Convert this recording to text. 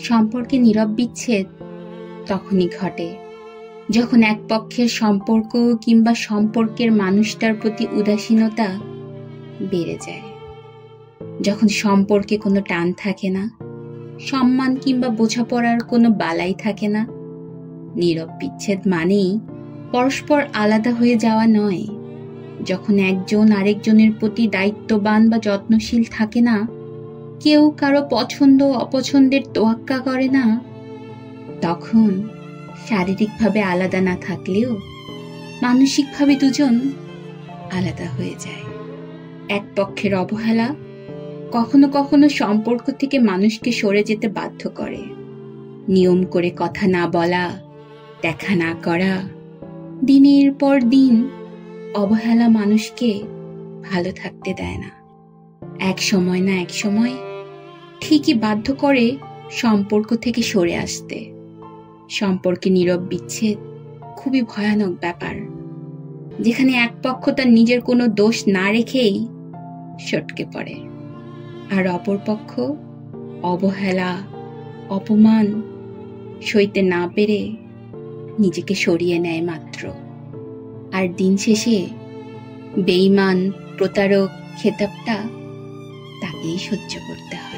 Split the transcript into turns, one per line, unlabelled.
সম্পর্কে নীরব বিচ্ছেদ তখনই ঘটে যখন এক পক্ষের সম্পর্ক কিংবা সম্পর্কের মানুষটার প্রতি উদাসীনতা বেড়ে যায়, যখন সম্পর্কে কোনো টান থাকে না, সম্মান কিংবা বোঝাপড়ার কোনো বালাই থাকে না। নীরব বিচ্ছেদ মানেই পরস্পর আলাদা হয়ে যাওয়া নয়। যখন একজন আরেকজনের প্রতি দায়িত্ববান বা যত্নশীল থাকে না, কেউ কারো পছন্দ অপছন্দের তোয়াক্কা করে না, তখন শারীরিকভাবে আলাদা না থাকলেও মানসিকভাবে দুজন আলাদা হয়ে যায়। এক পক্ষের অবহেলা কখনো কখনো সম্পর্ক থেকে মানুষকে সরে যেতে বাধ্য করে। নিয়ম করে কথা না বলা, দেখা না করা, দিনের পর দিন অবহেলা মানুষকে ভালো থাকতে দেয় না। এক সময় না এক সময় ঠিকই বাধ্য করে সম্পর্ক থেকে সরে আসতে। সম্পর্কে নীরব বিচ্ছেদ খুবই ভয়ানক ব্যাপার, যেখানে এক পক্ষ তার নিজের কোনো দোষ না রেখেই সটকে পড়ে, আর অপর পক্ষ অবহেলা অপমান সইতে না পেরে নিজেকে সরিয়ে নেয় মাত্র। আর দিন শেষে বেঈমান প্রতারক খেতাবটা তাকেই সহ্য করতে হয়।